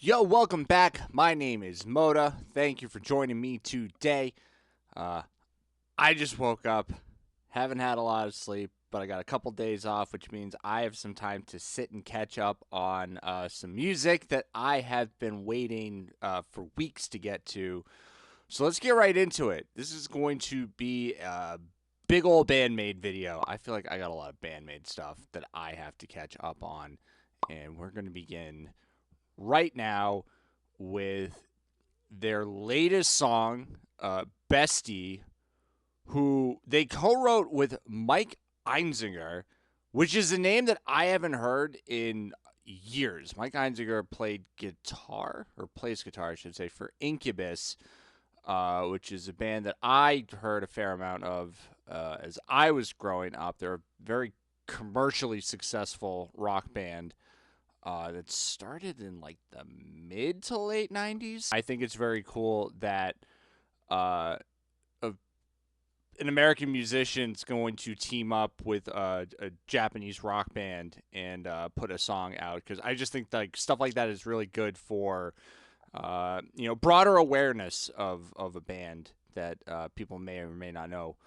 Yo, welcome back. My name is Moda. Thank you for joining me today. I just woke up, haven't had a lot of sleep, but I got a couple days off, which means I have some time to sit and catch up on some music that I have been waiting for weeks to get to. So let's get right into it. This is going to be a big old BAND-MAID video. I feel like I got a lot of BAND-MAID stuff that I have to catch up on, and we're going to begin right now with their latest song, Bestie, who they co-wrote with Mike Einziger, which is a name that I haven't heard in years. Mike Einziger played guitar, or plays guitar, I should say, for Incubus, which is a band that I heard a fair amount of as I was growing up. They're a very commercially successful rock band that started in like the mid to late 90s. I think it's very cool that an American musician's going to team up with a Japanese rock band and put a song out, because I just think like stuff like that is really good for broader awareness of a band that people may or may not know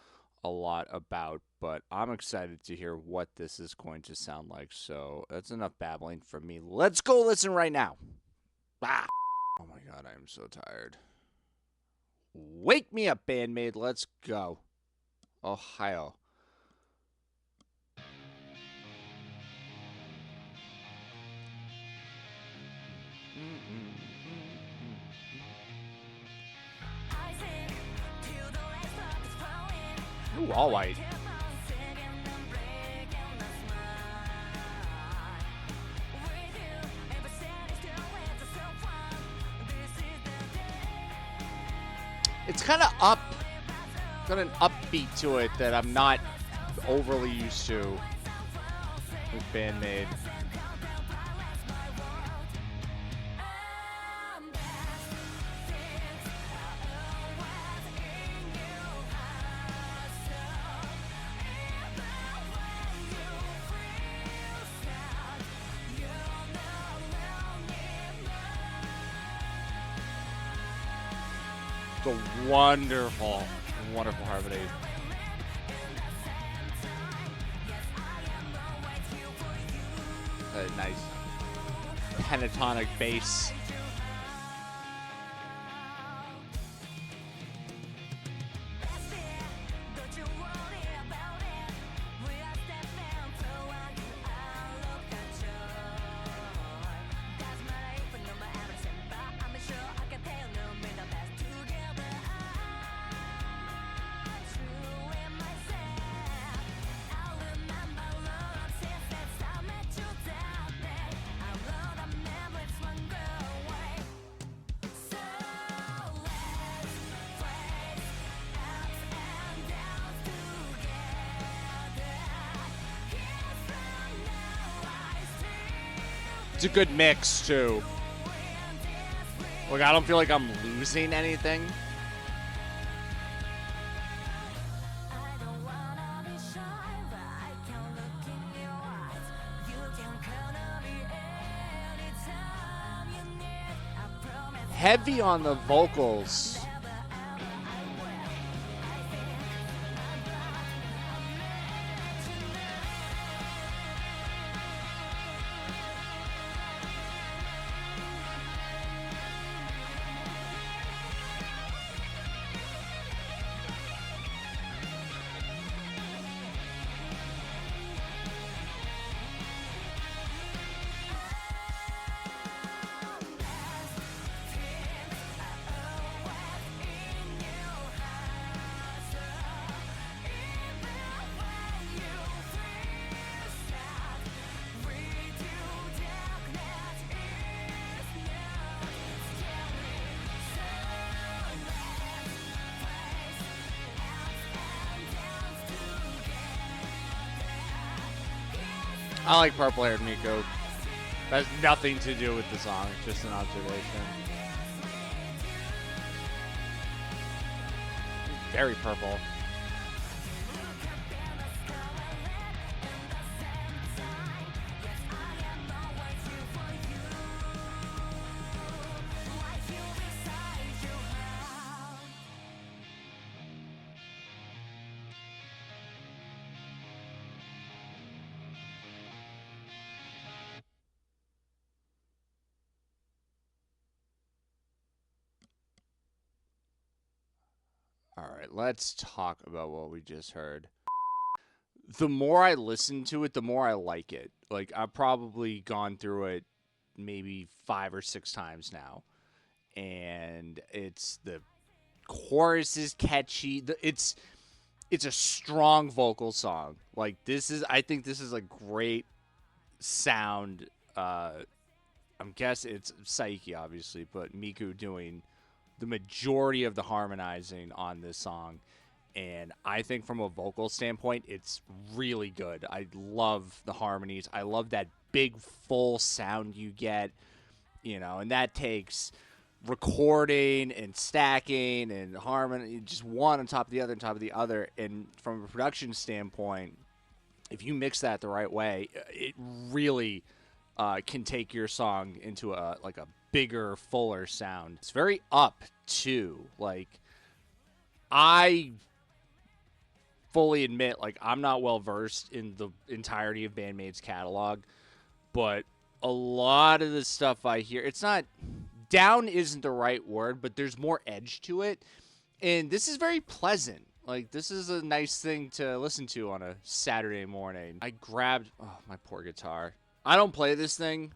a lot about. But I'm excited to hear what this is going to sound like. So that's enough babbling from me. Let's go listen right now. Ah. Oh my god, I am so tired. Wake me up, BAND-MAID. Let's go. Ohio. Ooh, all white. It's kind of up. Got an upbeat to it that I'm not overly used to with BAND-MAID. It's a wonderful harmony. A nice pentatonic bass. It's a good mix, too. Look, I don't feel like I'm losing anything. Heavy on the vocals. I like purple-haired Miko. That has nothing to do with the song. It's just an observation. Very purple. All right, let's talk about what we just heard. The more I listen to it, the more I like it. Like, I've probably gone through it maybe 5 or 6 times now. And it's the chorus is catchy. It's a strong vocal song. Like, I think this is a great sound. I'm guessing it's Saiki, obviously, but Miku doing the majority of the harmonizing on this song. And I think from a vocal standpoint, it's really good. I love the harmonies. I love that big, full sound you get, and that takes recording and stacking and harmony, just one on top of the other on top of the other. And from a production standpoint, if you mix that the right way, it really can take your song into a bigger, fuller sound. It's very up too. Like, I fully admit, like, I'm not well versed in the entirety of BAND-MAID's catalog, but a lot of the stuff I hear, it's not down isn't the right word, but there's more edge to it, and this is very pleasant. Like, this is a nice thing to listen to on a Saturday morning. I grabbed my poor guitar. I don't play this thing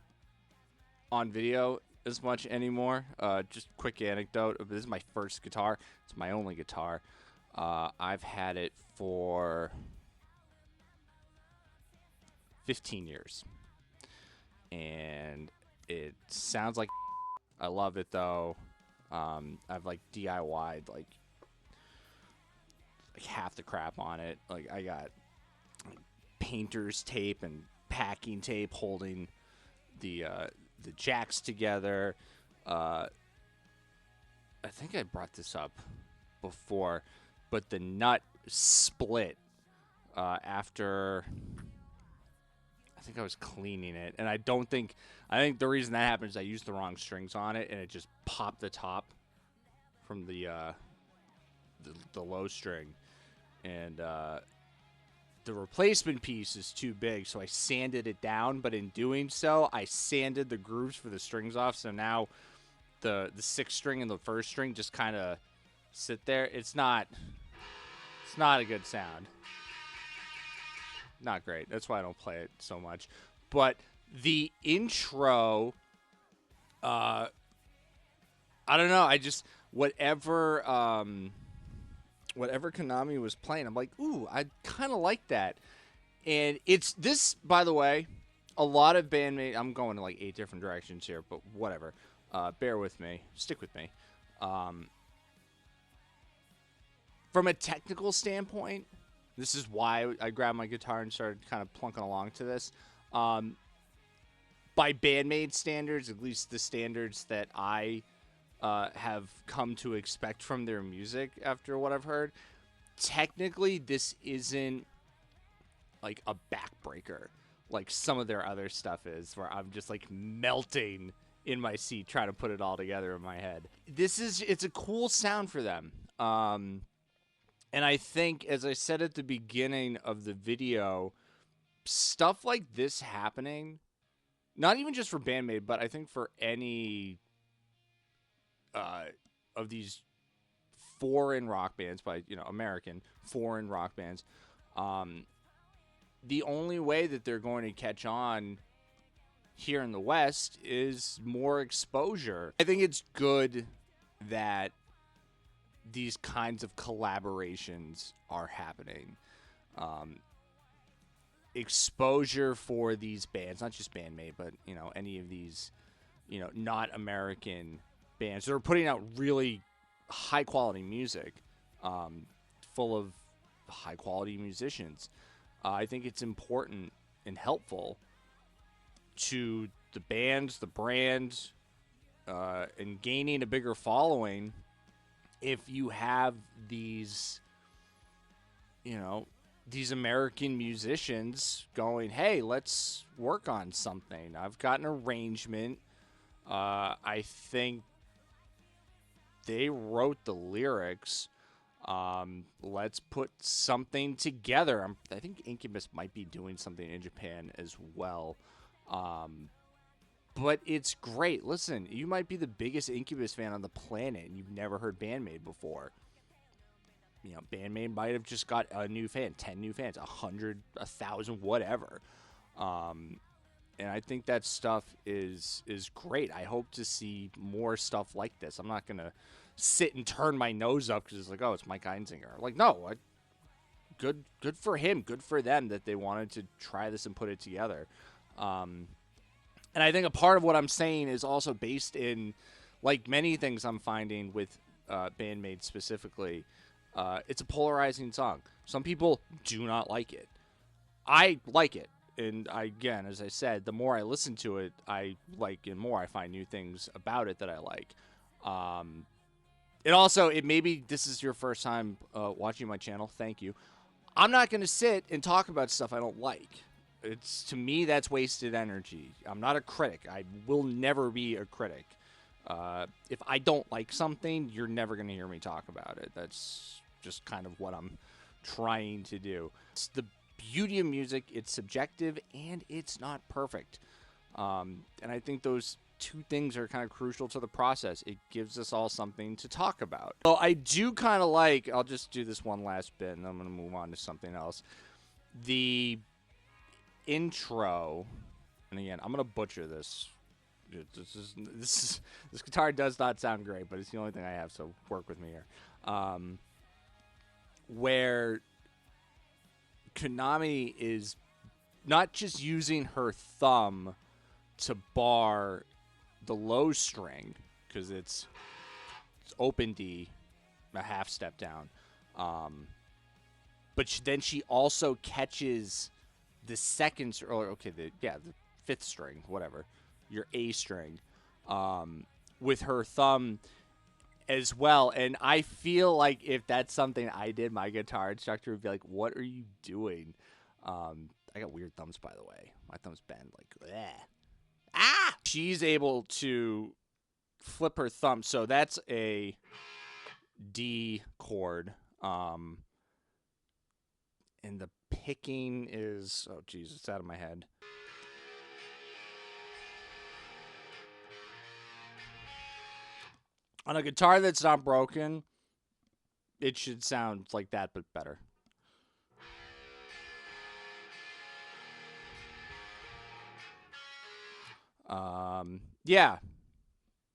on video as much anymore. Just quick anecdote. This is my first guitar. It's my only guitar. I've had it for 15 years. And it sounds like I love it, though. I've, DIY'd, half the crap on it. Like, I got painter's tape and packing tape holding the jacks together. I think I brought this up before, but the nut split after I think I was cleaning it, and I think the reason that happened is I used the wrong strings on it, and it just popped the top from the low string, and the replacement piece is too big, so I sanded it down. But in doing so, I sanded the grooves for the strings off, so now the sixth string and the first string just kind of sit there. It's not a good sound. Not great. That's why I don't play it so much. But the intro, I don't know. I just whatever Konami was playing, I'm like, ooh, I kind of like that. And it's this, by the way, a lot of BAND-MAID. I'm going to 8 different directions here, but whatever. Bear with me. Stick with me. From a technical standpoint, this is why I grabbed my guitar and started kind of plunking along to this. By BAND-MAID standards, at least the standards that I have come to expect from their music after what I've heard, technically this isn't like a backbreaker like some of their other stuff is, where I'm just melting in my seat trying to put it all together in my head. It's a cool sound for them. And I think, as I said at the beginning of the video, stuff like this happening, not even just for BAND-MAID, but I think for any of these foreign rock bands, American foreign rock bands, the only way that they're going to catch on here in the West is more exposure. I think it's good that these kinds of collaborations are happening. Exposure for these bands, not just BAND-MAID, but any of these not American bands that are putting out really high quality music, full of high quality musicians. I think it's important and helpful to the bands, the brand, and gaining a bigger following if you have these, these American musicians going, hey, let's work on something. I've got an arrangement. I think they wrote the lyrics. Let's put something together. I think Incubus might be doing something in Japan as well. But it's great. Listen, you might be the biggest Incubus fan on the planet and you've never heard BAND-MAID before. BAND-MAID might have just got a new fan, 10 new fans, 100, 1,000, whatever. And I think that stuff is great. I hope to see more stuff like this. I'm not gonna sit and turn my nose up because it's like, oh, it's Mike Einzinger. Like, no, good for him, good for them that they wanted to try this and put it together. And I think a part of what I'm saying is also based in, like many things I'm finding with BAND-MAID specifically, it's a polarizing song. Some people do not like it. I like it. And again, as I said, the more I listen to it, I like, and more I find new things about it that I like. It maybe this is your first time watching my channel. Thank you. I'm not going to sit and talk about stuff I don't like. To me, that's wasted energy. I'm not a critic. I will never be a critic. If I don't like something, you're never going to hear me talk about it. That's just kind of what I'm trying to do. It's the beauty of music. It's subjective and it's not perfect. And I think those two things are kind of crucial to the process. It gives us all something to talk about. So I do kind of like, I'll just do this one last bit and I'm going to move on to something else. The intro, and again, I'm going to butcher this. This guitar does not sound great, but it's the only thing I have, so work with me here. Where Konami is not just using her thumb to bar the low string, because it's open D, a half step down, but then she also catches the second, or the fifth string, whatever, your A string, with her thumb as well. And I feel like if that's something I did, my guitar instructor would be like, what are you doing? I got weird thumbs, by the way. My thumbs bend like, bleh. Ah! She's able to flip her thumb. So that's a D chord. And the picking is, oh, geez, it's out of my head. On a guitar that's not broken, it should sound like that, but better. Yeah,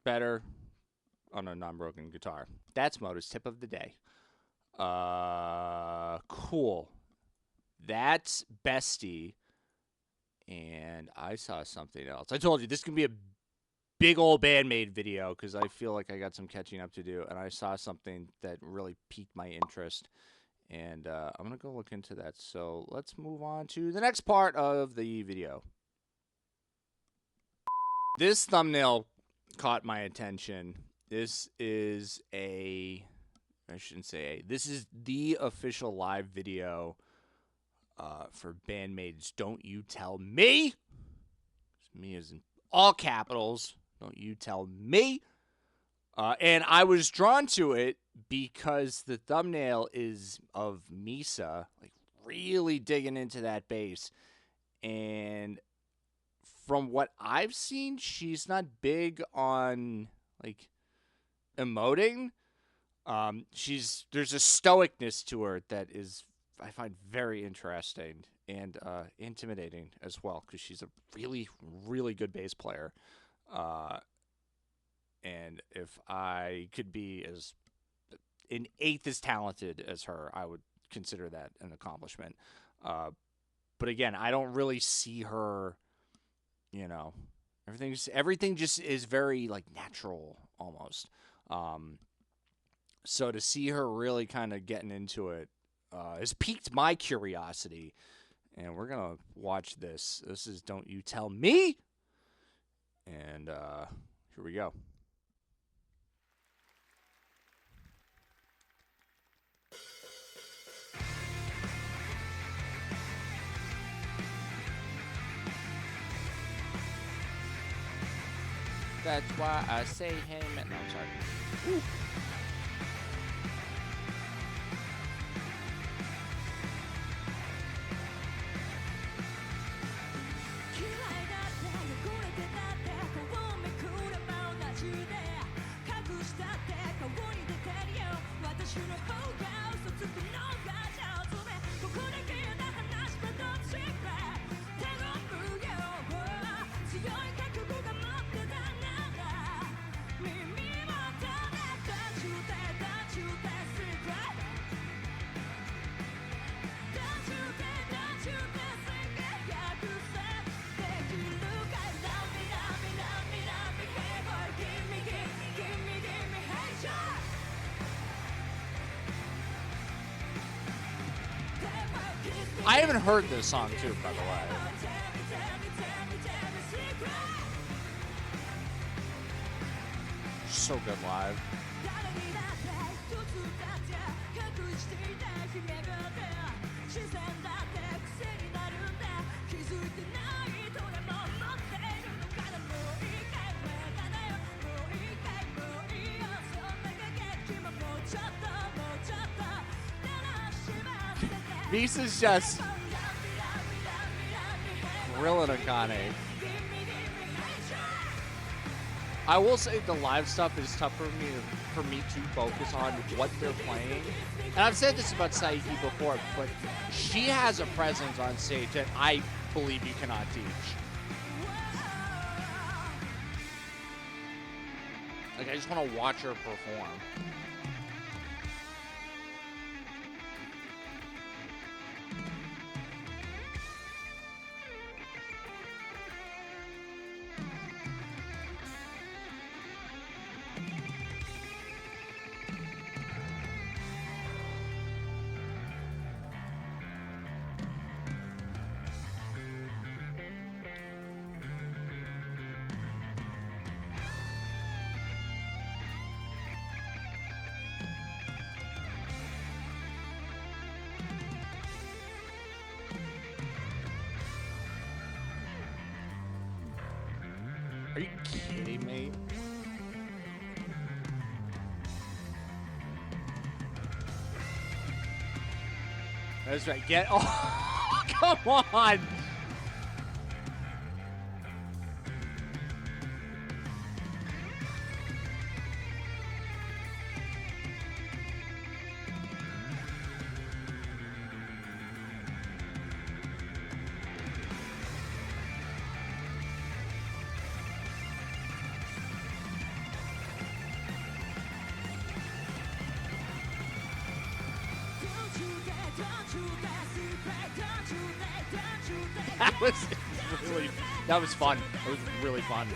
better on a non-broken guitar. That's Moto's tip of the day. Cool. That's Bestie. And I saw something else. I told you this can be a big old BAND-MAID video because I feel like I got some catching up to do. And I saw something that really piqued my interest. And I'm going to go look into that. So let's move on to the next part of the video. This thumbnail caught my attention. This is this is the official live video for BAND-MAID's Don't You Tell Me. Me is in all capitals. Don't you tell me. And I was drawn to it because the thumbnail is of Misa, like really digging into that bass. And from what I've seen, she's not big on like emoting. There's a stoicness to her that is, I find, very interesting and intimidating as well, because she's a really, really good bass player. And if I could be as an eighth as talented as her, I would consider that an accomplishment. But again, I don't really see her, everything just is very like natural almost. So to see her really kind of getting into it has piqued my curiosity. And we're going to watch this. This is Don't You Tell Me. And here we go. That's why I say, hey, man. No, I'm sorry. Ooh. I haven't heard this song too, by the way. So good live. Misa's just grilling Akane. I will say the live stuff is tough for me to focus on what they're playing. And I've said this about Saiki before, but she has a presence on stage that I believe you cannot teach. Like, I just want to watch her perform. Are you kidding me? That's right. Get. Oh, come on. That was fun. It was really fun.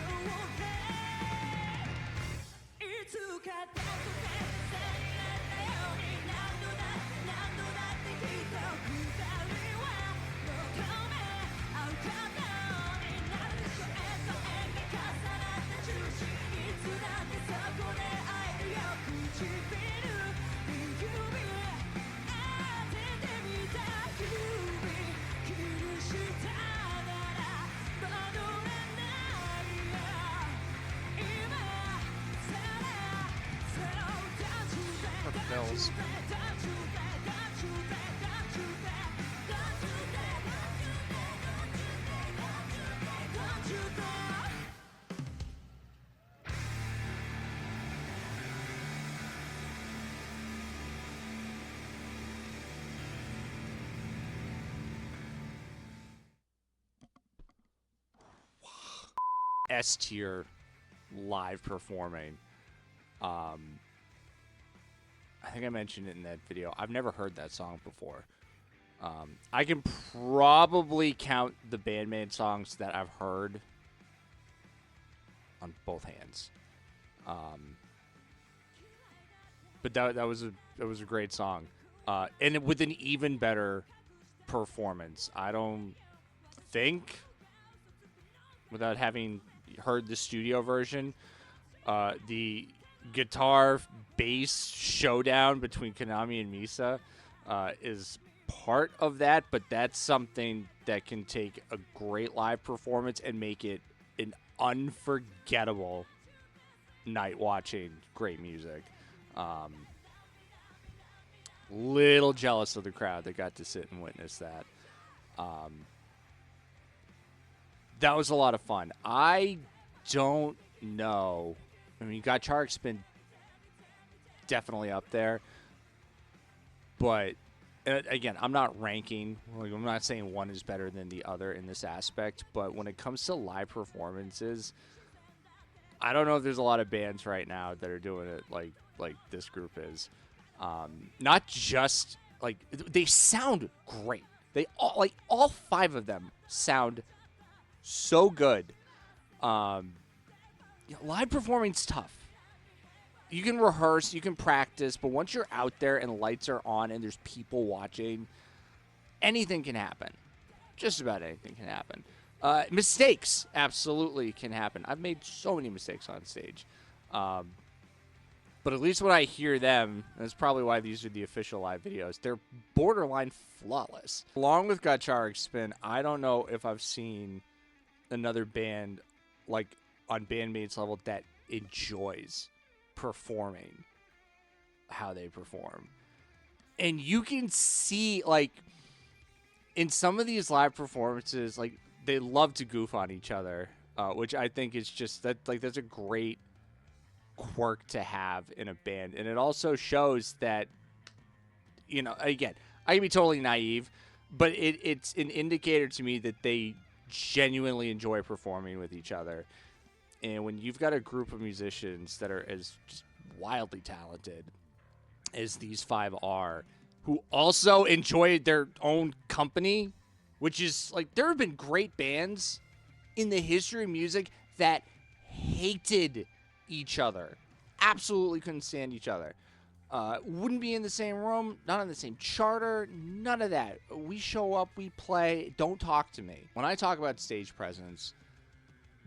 Bills. S tier live performing. I think I mentioned it in that video. I've never heard that song before. I can probably count the BAND-MAID songs that I've heard on both hands. But that was a great song, and with an even better performance. I don't think, without having heard the studio version, the guitar bass showdown between Konami and Misa is part of that, but that's something that can take a great live performance and make it an unforgettable night watching great music. Little jealous of the crowd that got to sit and witness that. That was a lot of fun. I don't know. I mean, Gotchark's been definitely up there. But, again, I'm not ranking. Like, I'm not saying one is better than the other in this aspect. But when it comes to live performances, I don't know if there's a lot of bands right now that are doing it like this group is. Not just, like, they sound great. They all five of them sound so good. Live performing's tough. You can rehearse, you can practice, but once you're out there and the lights are on and there's people watching, anything can happen. Just about anything can happen. Mistakes absolutely can happen. I've made so many mistakes on stage. But at least when I hear them, and that's probably why these are the official live videos, they're borderline flawless. Along with Guitar Spin, I don't know if I've seen another band like on BAND-MAID's level that enjoys performing how they perform. And you can see, like, in some of these live performances, like, they love to goof on each other, which I think is just, that's a great quirk to have in a band. And it also shows that, you know, again, I can be totally naive, but it's an indicator to me that they genuinely enjoy performing with each other. And when you've got a group of musicians that are as just wildly talented as these five are, who also enjoy their own company, which is like, there have been great bands in the history of music that hated each other, absolutely couldn't stand each other, wouldn't be in the same room, not on the same charter, none of that. We show up, we play, don't talk to me. When I talk about stage presence,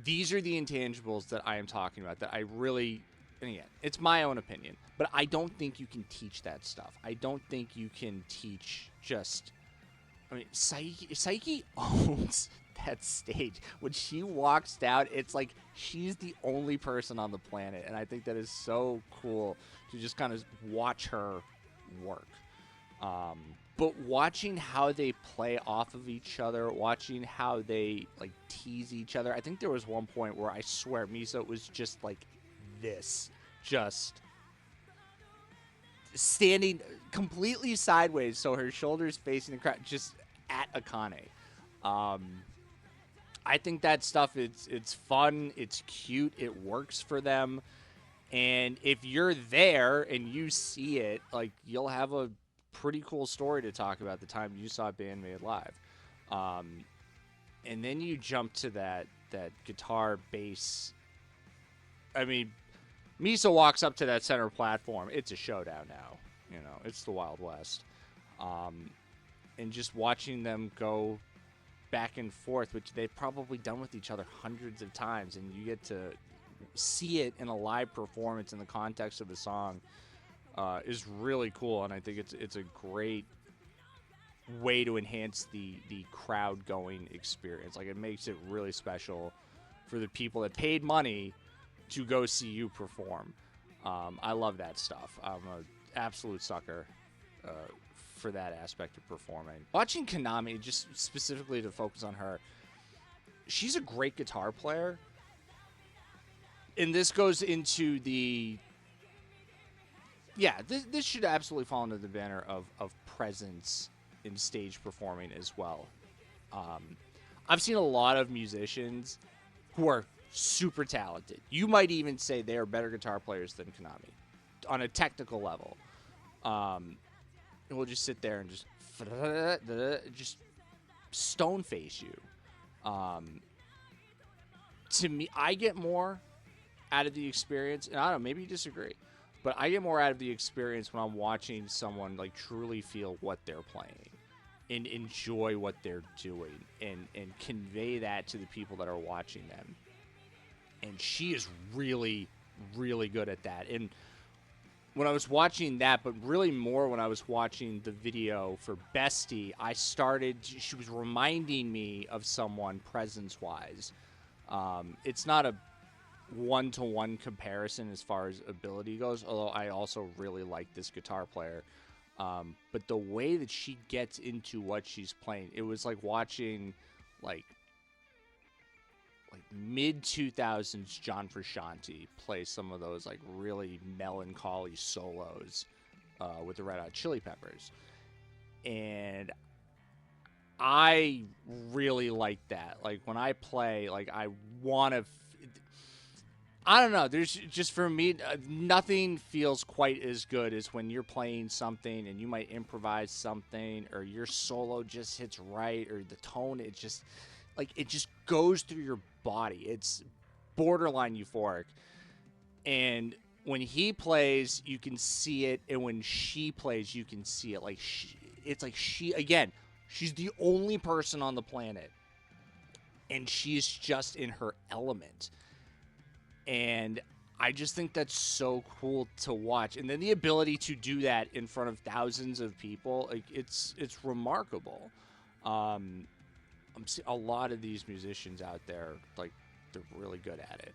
these are the intangibles that I am talking about, that I really, and again, it's my own opinion, but I don't think you can teach that stuff. I don't think you can teach just, I mean, Psyche owns that stage. When she walks down, it's like she's the only person on the planet, and I think that is so cool to just kind of watch her work. But watching how they play off of each other, watching how they like tease each other. I think there was one point where I swear Misa was just like this, just standing completely sideways, so her shoulders facing the crowd, just at Akane. I think that stuff, it's fun, it's cute, it works for them. And if you're there and you see it, like, you'll have a pretty cool story to talk about the time you saw BAND-MAID live. And then you jump to that guitar bass. I mean, Misa walks up to that center platform. It's a showdown now. You know, it's the Wild West. And just watching them go back and forth, which they've probably done with each other hundreds of times, and you get to see it in a live performance in the context of the song, is really cool. And I think it's a great way to enhance the crowd going experience. Like, it makes it really special for the people that paid money to go see you perform. I love that stuff. I'm an absolute sucker for that aspect of performing. Watching Konami, just specifically to focus on her, she's a great guitar player. And this goes into the... Yeah, this should absolutely fall under the banner of presence in stage performing as well. I've seen a lot of musicians who are super talented. You might even say they are better guitar players than Konami on a technical level. And we'll just sit there and just stone face you. To me, I get more out of the experience, and I don't know, maybe you disagree, but I get more out of the experience when I'm watching someone like truly feel what they're playing and enjoy what they're doing and convey that to the people that are watching them. And she is really, really good at that. And when I was watching that, but really more when I was watching the video for Bestie, she was reminding me of someone presence-wise. It's not a one-to-one comparison as far as ability goes, although I also really like this guitar player. But the way that she gets into what she's playing, it was like watching like mid-2000s John Frusciante play some of those like really melancholy solos with the Red Hot Chili Peppers. And I really like that. Like, when I play, like, I want to... I don't know. There's just, for me, nothing feels quite as good as when you're playing something and you might improvise something, or your solo just hits right, or the tone, it just goes through your body. It's borderline euphoric. And when he plays, you can see it, and when she plays, you can see it. Like, it's like she She's the only person on the planet, and she's just in her element. And I just think that's so cool to watch. And then the ability to do that in front of thousands of people, like it's remarkable. I'm seeing a lot of these musicians out there, like they're really good at it.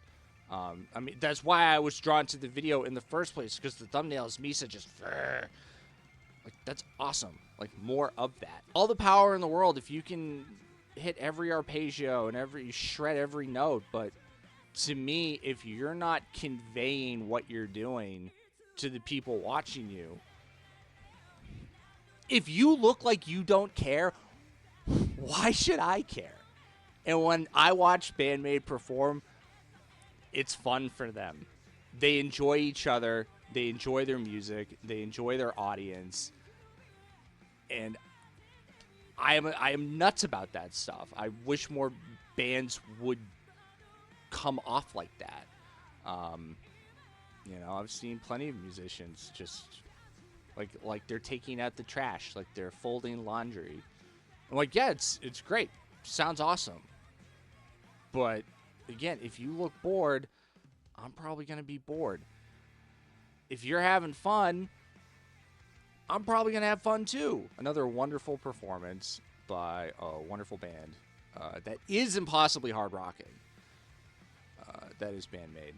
I mean, that's why I was drawn to the video in the first place, because the thumbnail is Misa just like, that's awesome. Like, more of that. All the power in the world if you can hit every arpeggio and shred every note, but to me, if you're not conveying what you're doing to the people watching you, if you look like you don't care, why should I care? And when I watch BAND-MAID perform, it's fun for them. They enjoy each other. They enjoy their music. They enjoy their audience. And I am nuts about that stuff. I wish more bands would come off like that. You know, I've seen plenty of musicians just like they're taking out the trash, like they're folding laundry. I'm like, yeah, it's great. Sounds awesome. But again, if you look bored, I'm probably going to be bored. If you're having fun, I'm probably going to have fun too. Another wonderful performance by a wonderful band that is impossibly hard rocking. That is BAND-MAID.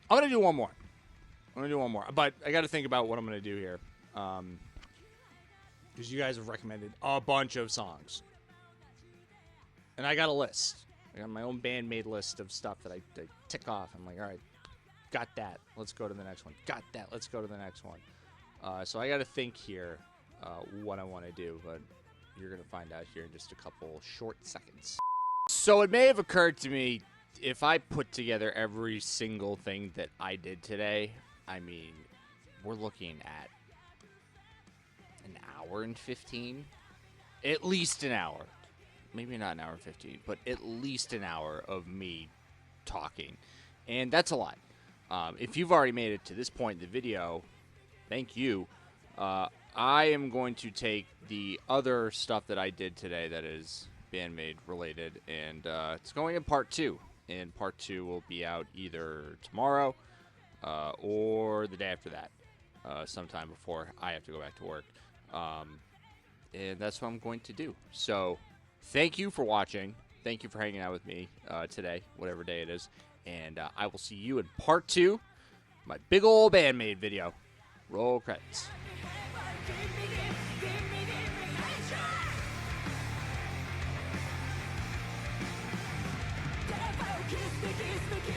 I'm going to do one more. But I got to think about what I'm going to do here. Because you guys have recommended a bunch of songs. And I got a list. I got my own BAND-MAID list of stuff that I tick off. I'm like, all right, got that. Let's go to the next one. Got that. Let's go to the next one. So I got to think here what I want to do, but you're going to find out here in just a couple short seconds. So it may have occurred to me, if I put together every single thing that I did today, I mean, we're looking at an hour and 15? At least an hour. Maybe not an hour and 15, but at least an hour of me talking. And that's a lot. If you've already made it to this point in the video, thank you. I am going to take the other stuff that I did today that is BAND-MAID related, and it's going in part 2. And part 2 will be out either tomorrow or the day after that, sometime before I have to go back to work. And that's what I'm going to do. So thank you for watching. Thank you for hanging out with me today, whatever day it is. And I will see you in part 2, my big old BAND-MAID video. Roll credits. Kiss me,